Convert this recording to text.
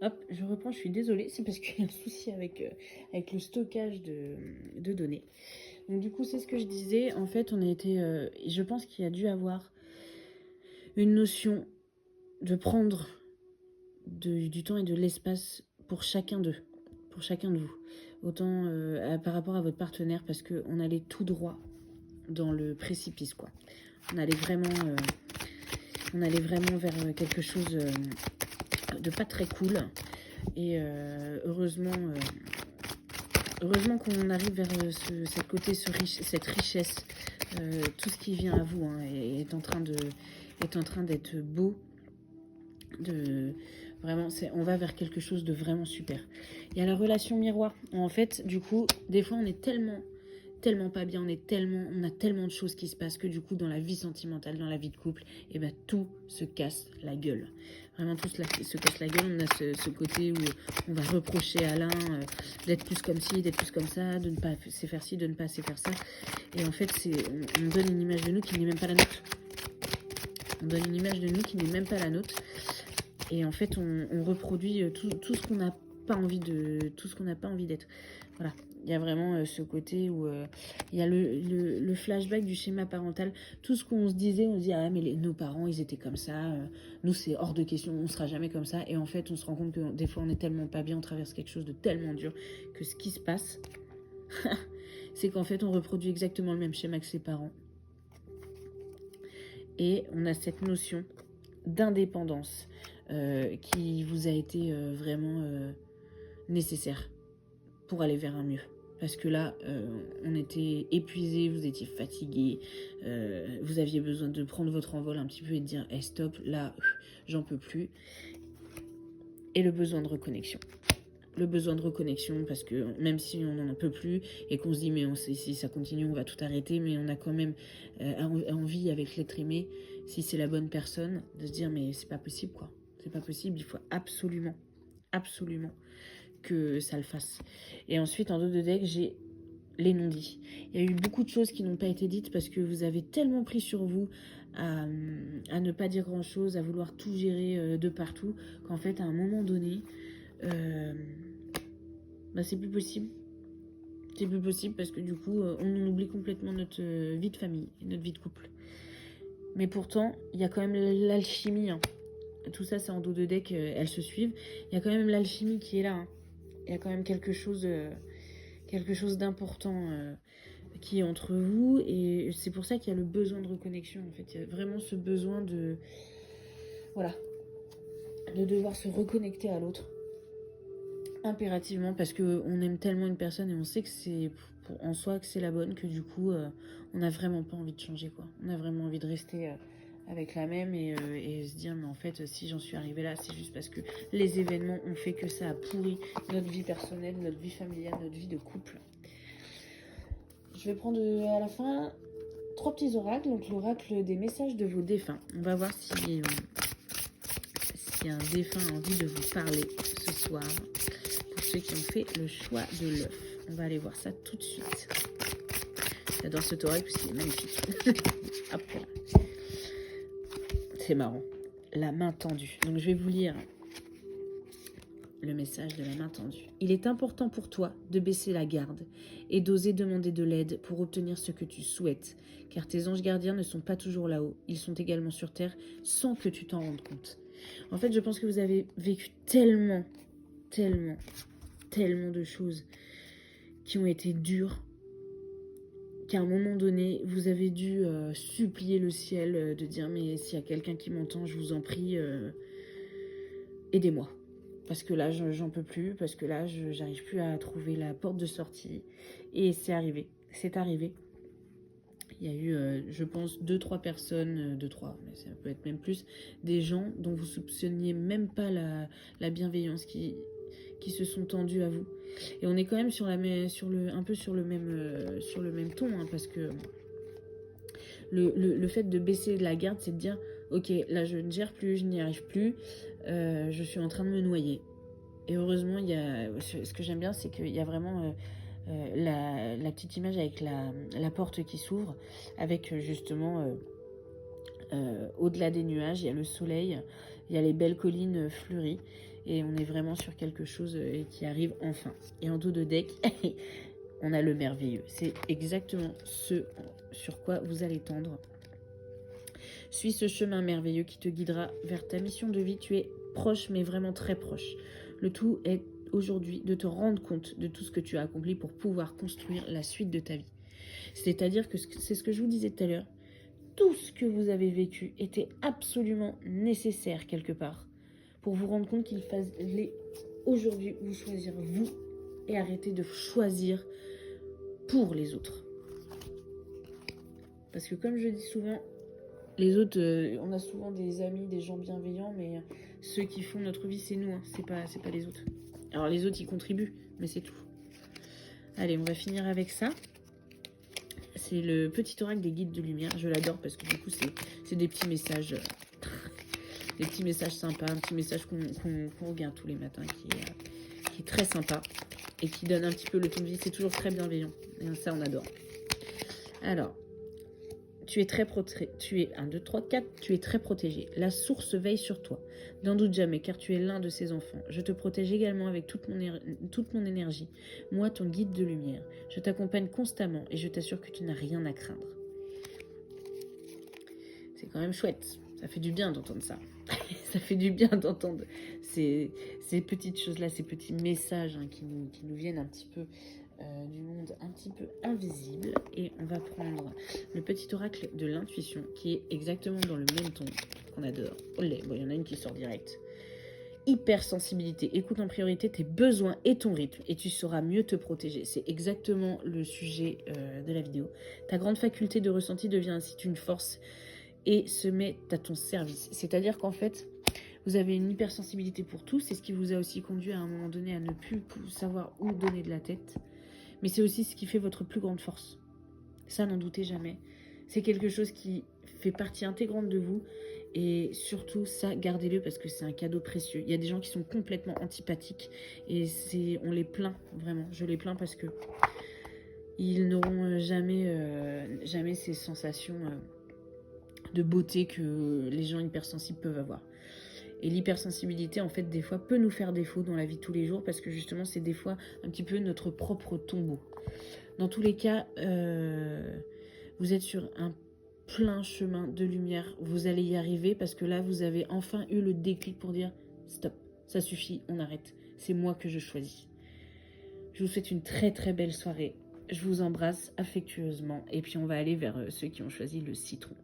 Hop, je reprends, je suis désolée, c'est parce qu'il y a un souci avec le stockage de données. Donc du coup, c'est ce que je disais, en fait, on a été, je pense qu'il y a dû avoir une notion de prendre du temps et de l'espace pour chacun d'eux, pour chacun de vous. Autant par rapport à votre partenaire, parce qu'on allait tout droit dans le précipice, quoi. On allait vraiment vers quelque chose de pas très cool. Et heureusement qu'on arrive vers cette côté, cette richesse. Tout ce qui vient à vous est en train d'être beau. Vraiment, on va vers quelque chose de vraiment super. Il y a la relation miroir. En fait, du coup, des fois, on est tellement pas bien, on a tellement de choses qui se passent que du coup, dans la vie sentimentale, dans la vie de couple, et ben tout se casse la gueule. Vraiment, tout se casse la gueule. On a ce côté où on va reprocher à l'un d'être plus comme ci, d'être plus comme ça, de ne pas se faire ci, de ne pas se faire ça. Et en fait, on donne une image de nous qui n'est même pas la nôtre. On donne une image de nous qui n'est même pas la nôtre. Et en fait, on reproduit tout ce qu'on n'a pas envie d'être. Voilà. Il y a vraiment ce côté où il y a le flashback du schéma parental. Tout ce qu'on se disait, on se dit, ah mais nos parents, ils étaient comme ça. Nous, c'est hors de question, on ne sera jamais comme ça. Et en fait, on se rend compte que des fois, on est tellement pas bien, on traverse quelque chose de tellement dur que ce qui se passe, c'est qu'en fait, on reproduit exactement le même schéma que ses parents. Et on a cette notion d'indépendance qui vous a été vraiment nécessaire pour aller vers un mieux. Parce que là, on était épuisés, vous étiez fatigués, vous aviez besoin de prendre votre envol un petit peu et de dire hey, stop, là, j'en peux plus. Et le besoin de reconnexion. Le besoin de reconnexion, parce que même si on n'en peut plus et qu'on se dit mais si ça continue, on va tout arrêter, mais on a quand même envie avec l'être aimé, si c'est la bonne personne, de se dire mais c'est pas possible quoi. C'est pas possible, il faut absolument que ça le fasse. Et ensuite, en dos de deck, j'ai les non-dits. Il y a eu beaucoup de choses qui n'ont pas été dites parce que vous avez tellement pris sur vous à ne pas dire grand-chose, à vouloir tout gérer de partout, qu'en fait, à un moment donné, c'est plus possible. C'est plus possible parce que du coup, on oublie complètement notre vie de famille, notre vie de couple. Mais pourtant, il y a quand même l'alchimie. Hein. Tout ça, c'est en dos de deck, elles se suivent. Il y a quand même l'alchimie qui est là. Hein. Il y a quand même quelque chose d'important qui est entre vous. Et c'est pour ça qu'il y a le besoin de reconnexion. En fait, il y a vraiment ce besoin de... Voilà. De devoir se reconnecter à l'autre. Impérativement, parce qu'on aime tellement une personne et on sait que c'est en soi que c'est la bonne, que du coup on n'a vraiment pas envie de changer quoi. On a vraiment envie de rester avec la même et se dire mais en fait si j'en suis arrivée là c'est juste parce que les événements ont fait que ça a pourri notre vie personnelle, notre vie familiale, notre vie de couple. Je vais prendre à la fin 3 petits oracles, donc l'oracle des messages de vos défunts. On va voir si un défunt a envie de vous parler ce soir. Ceux qui ont fait le choix de l'œuf. On va aller voir ça tout de suite. J'adore ce oracle parce qu'il est magnifique. Après, c'est marrant. La main tendue. Donc je vais vous lire le message de la main tendue. Il est important pour toi de baisser la garde et d'oser demander de l'aide pour obtenir ce que tu souhaites, car tes anges gardiens ne sont pas toujours là-haut. Ils sont également sur Terre sans que tu t'en rendes compte. En fait, je pense que vous avez vécu tellement de choses qui ont été dures qu'à un moment donné, vous avez dû supplier le ciel de dire mais s'il y a quelqu'un qui m'entend, je vous en prie, aidez-moi. Parce que là, j'en peux plus, parce que là, j'arrive plus à trouver la porte de sortie. Et c'est arrivé. Il y a eu, je pense, 2-3 personnes, 2-3, mais ça peut être même plus, des gens dont vous soupçonniez même pas la bienveillance qui se sont tendus à vous. Et on est quand même un peu sur le même ton, hein, parce que le fait de baisser la garde, c'est de dire, ok, là je ne gère plus, je n'y arrive plus, je suis en train de me noyer. Et heureusement, ce que j'aime bien, c'est qu'il y a vraiment la petite image avec la porte qui s'ouvre, avec justement, au-delà des nuages, il y a le soleil, il y a les belles collines fleuries. Et on est vraiment sur quelque chose qui arrive enfin. Et en dos de deck, on a le merveilleux. C'est exactement ce sur quoi vous allez tendre. Suis ce chemin merveilleux qui te guidera vers ta mission de vie. Tu es proche, mais vraiment très proche. Le tout est aujourd'hui de te rendre compte de tout ce que tu as accompli pour pouvoir construire la suite de ta vie. C'est-à-dire que c'est ce que je vous disais tout à l'heure. Tout ce que vous avez vécu était absolument nécessaire quelque part pour vous rendre compte qu'il fallait aujourd'hui vous choisir vous et arrêter de choisir pour les autres. Parce que comme je dis souvent, les autres, on a souvent des amis, des gens bienveillants, mais ceux qui font notre vie, c'est nous, hein, c'est pas les autres. Alors les autres, ils contribuent, mais c'est tout. Allez, on va finir avec ça. C'est le petit oracle des guides de lumière. Je l'adore parce que du coup, c'est des petits messages, sympas, un petit message qu'on regarde tous les matins, qui est très sympa et qui donne un petit peu le ton de vie. C'est toujours très bienveillant. Et ça, on adore. Alors, tu es très protégé. La source veille sur toi. N'en doute jamais, car tu es l'un de ses enfants. Je te protège également avec toute mon énergie. Moi, ton guide de lumière. Je t'accompagne constamment et je t'assure que tu n'as rien à craindre. C'est quand même chouette. Ça fait du bien d'entendre ça. Ça fait du bien d'entendre ces petites choses-là, ces petits messages qui nous viennent un petit peu du monde un petit peu invisible. Et on va prendre le petit oracle de l'intuition qui est exactement dans le même ton qu'on adore. Olé, bon, il y en a une qui sort direct. Hypersensibilité, écoute en priorité tes besoins et ton rythme et tu sauras mieux te protéger. C'est exactement le sujet de la vidéo. Ta grande faculté de ressenti devient ainsi une force et se met à ton service. C'est-à-dire qu'en fait, vous avez une hypersensibilité pour tout. C'est ce qui vous a aussi conduit à un moment donné à ne plus savoir où donner de la tête. Mais c'est aussi ce qui fait votre plus grande force. Ça, n'en doutez jamais. C'est quelque chose qui fait partie intégrante de vous. Et surtout, ça, gardez-le parce que c'est un cadeau précieux. Il y a des gens qui sont complètement antipathiques. Et on les plaint, vraiment. Je les plains parce que ils n'auront jamais ces sensations de beauté que les gens hypersensibles peuvent avoir. Et l'hypersensibilité, en fait, des fois, peut nous faire défaut dans la vie de tous les jours parce que justement, c'est des fois un petit peu notre propre tombeau. Dans tous les cas, vous êtes sur un plein chemin de lumière. Vous allez y arriver parce que là, vous avez enfin eu le déclic pour dire « Stop, ça suffit, on arrête. C'est moi que je choisis. » Je vous souhaite une très très belle soirée. Je vous embrasse affectueusement et puis on va aller vers ceux qui ont choisi le citron.